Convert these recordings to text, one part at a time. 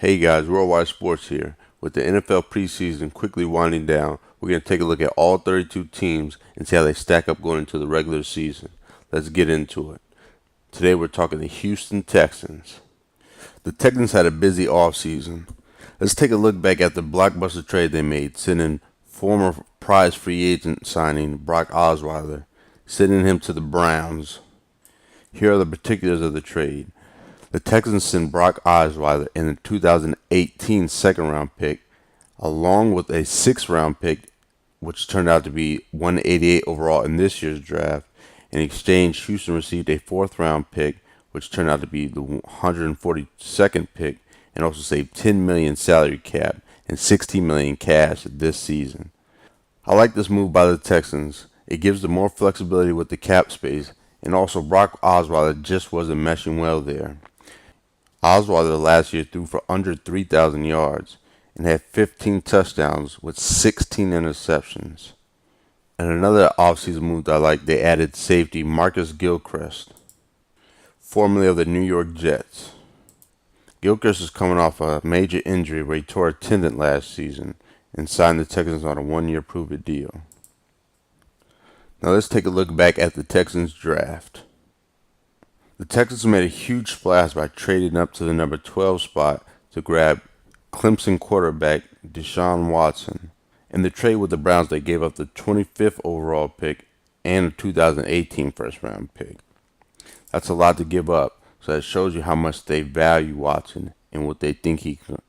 Hey guys, Worldwide Sports here. With the NFL preseason quickly winding down, we're going to take a look at all 32 teams and see how they stack up going into the regular season. Let's get into it. Today we're talking the Houston Texans. The Texans had a busy offseason. Let's take a look back at the blockbuster trade they made, sending former prize free agent signing Brock Osweiler, sending him to the Browns. Here are the particulars of the trade. The Texans sent Brock Osweiler and a 2018 second-round pick, along with a sixth-round pick, which turned out to be 188 overall in this year's draft. In exchange, Houston received a fourth-round pick, which turned out to be the 142nd pick, and also saved $10 million salary cap and $16 million cash this season. I like this move by the Texans. It gives them more flexibility with the cap space, and also Brock Osweiler just wasn't meshing well there. Osweiler last year threw for under 3,000 yards and had 15 touchdowns with 16 interceptions. And another offseason move that I like, they added safety Marcus Gilchrist, formerly of the New York Jets. Gilchrist is coming off a major injury where he tore a tendon last season and signed the Texans on a one-year prove-it deal. Now let's take a look back at the Texans draft. The Texans made a huge splash by trading up to the number 12 spot to grab Clemson quarterback Deshaun Watson. In the trade with the Browns, they gave up the 25th overall pick and a 2018 first-round pick. That's a lot to give up, so that shows you how much they value Watson and what they think he can,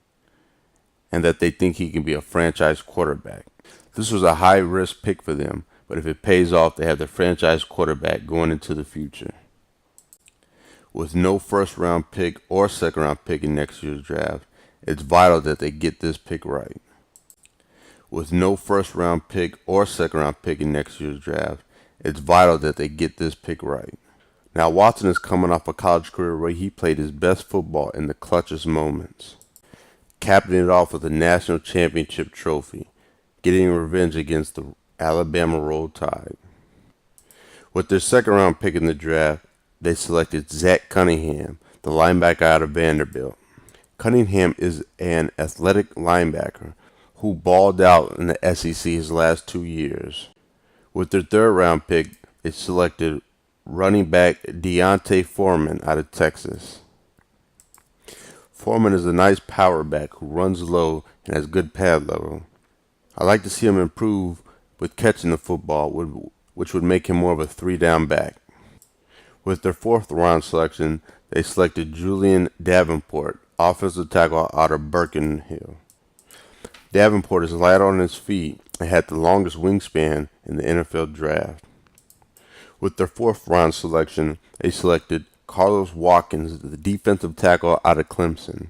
and that they think he can be a franchise quarterback. This was a high-risk pick for them, but if it pays off, they have the franchise quarterback going into the future. With no first-round pick or second-round pick in next year's draft, it's vital that they get this pick right. With no first-round pick or second-round pick in next year's draft, it's vital that they get this pick right. Now, Watson is coming off a college career where he played his best football in the clutchest moments, capping it off with a national championship trophy, getting revenge against the Alabama Roll Tide. With their second-round pick in the draft, they selected Zach Cunningham, the linebacker out of Vanderbilt. Cunningham is an athletic linebacker who balled out in the SEC his last 2 years. With their third-round pick, they selected running back Deontay Foreman out of Texas. Foreman is a nice power back who runs low and has good pad level. I like to see him improve with catching the football, which would make him more of a three-down back. With their fourth-round selection, they selected Julian Davenport, offensive tackle out of Birkenhill. Davenport is light on his feet and had the longest wingspan in the NFL draft. With their fourth-round selection, they selected Carlos Watkins, the defensive tackle out of Clemson.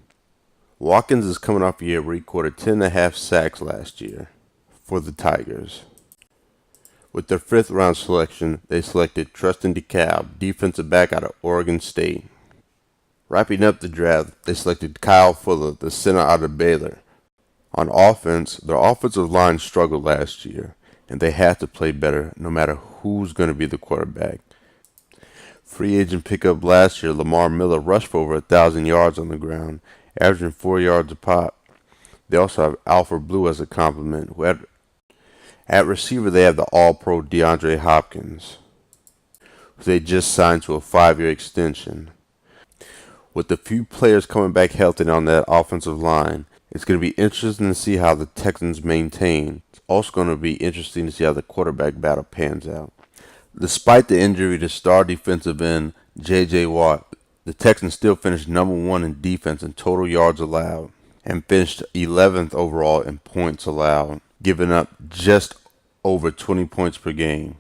Watkins is coming off a year where he recorded 10.5 sacks last year for the Tigers. With their fifth-round selection, they selected Tristan DeKalb, defensive back out of Oregon State. Wrapping up the draft, they selected Kyle Fuller, the center out of Baylor. On offense, their offensive line struggled last year, and they had to play better no matter who's going to be the quarterback. Free agent pickup last year, Lamar Miller rushed for over 1,000 yards on the ground, averaging 4 yards a pop. They also have Alfred Blue as a complement, who had at receiver, they have the All-Pro DeAndre Hopkins, who they just signed to a 5-year extension. With a few players coming back healthy on that offensive line, it's going to be interesting to see how the Texans maintain. It's also going to be interesting to see how the quarterback battle pans out. Despite the injury to star defensive end J.J. Watt, the Texans still finished number 1 in defense in total yards allowed and finished 11th overall in points allowed, giving up just over 20 points per game.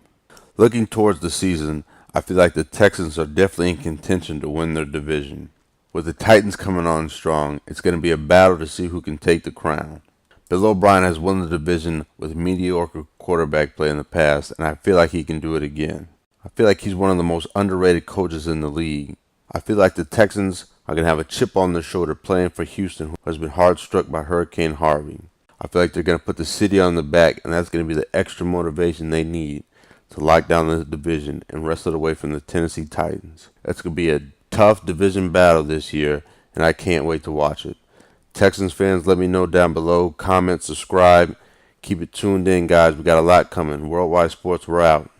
Looking towards the season, I feel like the Texans are definitely in contention to win their division. With the Titans coming on strong, it's going to be a battle to see who can take the crown. Bill O'Brien has won the division with mediocre quarterback play in the past, and I feel like he can do it again. I feel like he's one of the most underrated coaches in the league. I feel like the Texans are going to have a chip on their shoulder playing for Houston, who has been hard struck by Hurricane Harvey. I feel like they're going to put the city on the back, and that's going to be the extra motivation they need to lock down the division and wrestle it away from the Tennessee Titans. That's going to be a tough division battle this year, and I can't wait to watch it. Texans fans, let me know down below. Comment, subscribe. Keep it tuned in, guys. We got a lot coming. Worldwide Sports, we're out.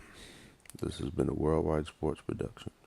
This has been a Worldwide Sports production.